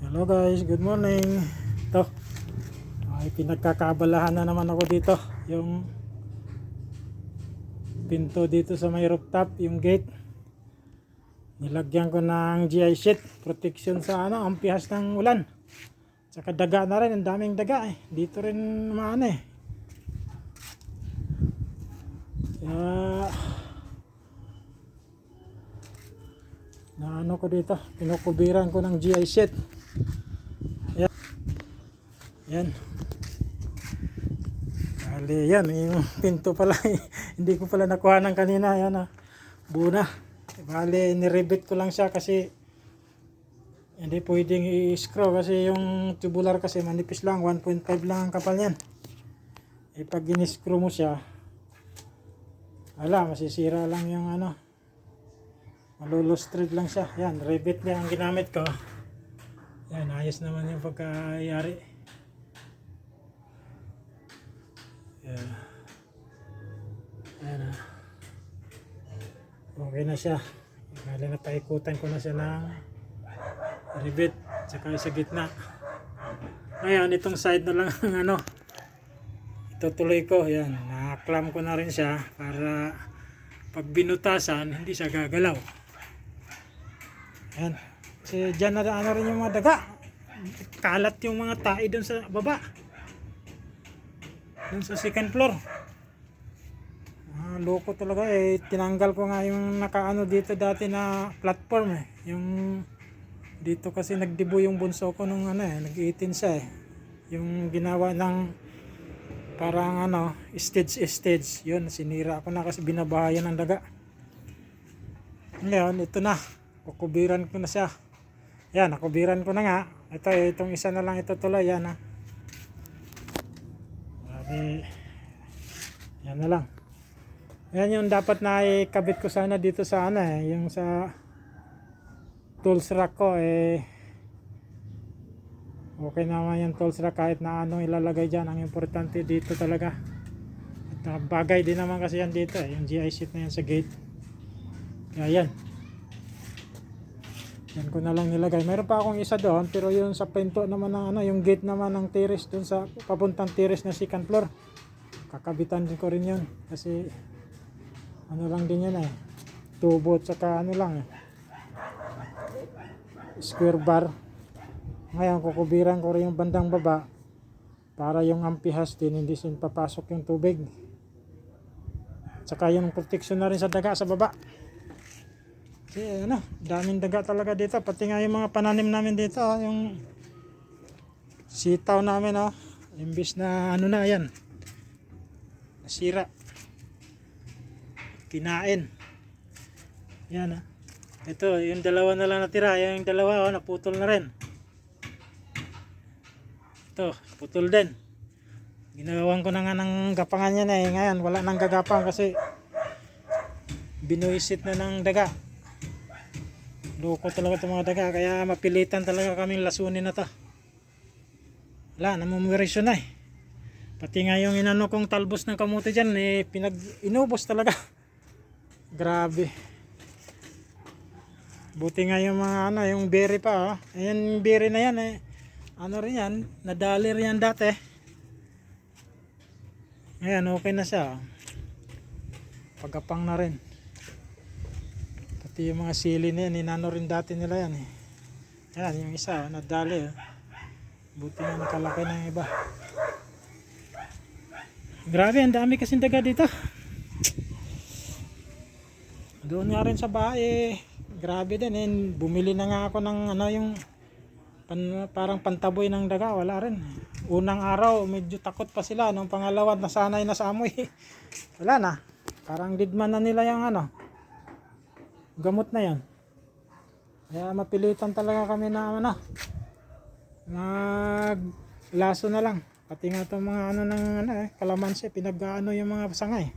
Hello guys, good morning. Ito, ay pinagkakabalahan na naman ako dito. Yung pinto dito sa may rooftop, yung gate. Nilagyan ko ng GI sheet, protection sa ampihas ng ulan. Tsaka daga na rin, ang daming daga eh. Dito rin maano eh. Naano ko dito, kinukubiran ko ng GI sheet. Yan. Bali, yan. Yung pinto pala. Hindi ko pala nakuha ng kanina. Yan Buna. Bali, niribit ko lang siya kasi hindi pwedeng i-screw kasi yung tubular kasi manipis lang. 1.5 lang ang kapal niyan. Pag in-screw mo siya, masisira lang yung malulustred lang siya. Yan, rivet niya ang ginamit ko. Yan, ayos naman yung pagkayari. Ayan okay na siya. Bali na paikutan ko na siya ng rivet tsaka sa gitna. Ngayon itong side na lang ang itutuloy ko. Yan, na-clamp ko na rin siya para pag binutasan hindi siya gagalaw. Ayan, kasi dyan na rin yung mga daga, kalat yung mga tae dun sa baba, dun sa second floor. Loko talaga eh. Tinanggal ko nga yung nakaano dito dati na platform eh. Yung dito kasi nagdibo yung bunso ko nung nag-18 siya eh. Yung ginawa ng parang stage. Yun, sinira ko na kasi binabahayan ng daga. Ngayon, ito na. Kukubiran ko na siya. Yan, nakubiran ko na nga. Ito itong isa na lang ito tuloy. Yan yan na lang. Yan yung dapat na ikabit ko sana dito sa yung sa tools rack ko okay naman yung tools rack kahit na ilalagay dyan. Ang importante dito talaga at bagay din naman kasi yan dito yung GI sheet na yan sa gate. Kaya yan ko na lang nilagay. Mayroon pa akong isa doon pero yung sa pinto naman ng yung gate naman ng terrace doon sa papuntang terrace na second floor, kakabitan din ko rin yun kasi lang din yan tubo tsaka square bar. Ngayon kukubiran ko rin yung bandang baba para yung ampihas din hindi papasok yung tubig, tsaka yung protection na rin sa daga sa baba. Kasi daming daga talaga dito, pati nga yung mga pananim namin dito yung sitaw namin imbis na na yan nasira, kinain. Yan ito yung dalawa na lang natira, yung dalawa naputol na rin. Ito putol din, ginagawan ko na nga ng gapangan yan ngayon wala nang gagapang kasi binuisit na ng daga. Loko talaga itong mga daga kaya mapilitan talaga kaming lasunin na to. Namumurisyo na pati nga yung inano kong talbos ng kamote dyan inubos talaga. Grabe. Buti nga yung mga yung berry pa ayan, yung berry na yan rin yan, nadali rin yan dati. Ayan, okay na siya. Pagapang na rin. Pati yung mga sili na yan inano rin dati nila yan Ayan yung isa nadali buti nga nakalaki ng iba. Grabe, ang dami kasing daga dito. Doon nga rin sa bahay grabe din bumili na nga ako ng yung parang pantaboy ng daga, wala rin. Unang araw medyo takot pa sila, nung pangalawa nasanay na sa amoy wala na, parang didman na nila yung gamot na yan. Kaya mapilitan talaga kami na naglaso na lang. Pati nga itong mga ng kalamansi pinag-ano yung mga sangay.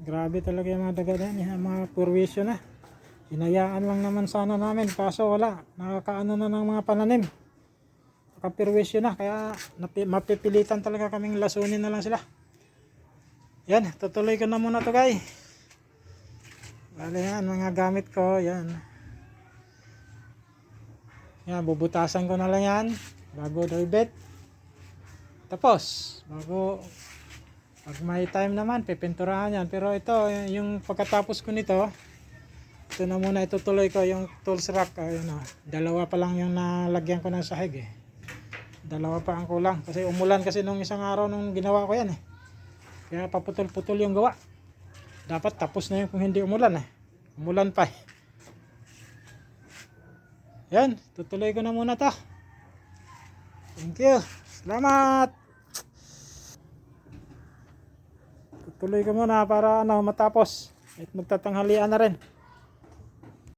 Grabe talaga yung mga daga na yan, mga purwisyo na. Hinayaan lang naman sana namin kaso wala, nakakaano na ng mga pananim, nakapirwisyo na, kaya mapipilitan talaga kaming lasunin na lang sila. Yan, tutuloy ko na muna to guys. Bale yan mga gamit ko yan. Yan, bubutasan ko na lang yan bago ibet. Tapos, bago pag may time naman, pipinturahan yan. Pero ito, yung pagkatapos ko nito, ito na muna itutuloy ko yung tools rack. Ayun, dalawa pa lang yung nalagyan ko ng sahig eh. Dalawa pa ang kulang. Kasi umulan kasi nung isang araw nung ginawa ko yan eh. Kaya paputol-putol yung gawa. Dapat tapos na yun kung hindi umulan eh. Umulan pa eh. Yan, tutuloy ko na muna to. Thank you. Salamat. Tutuloy ko muna para matapos. At magtatanghalian na rin.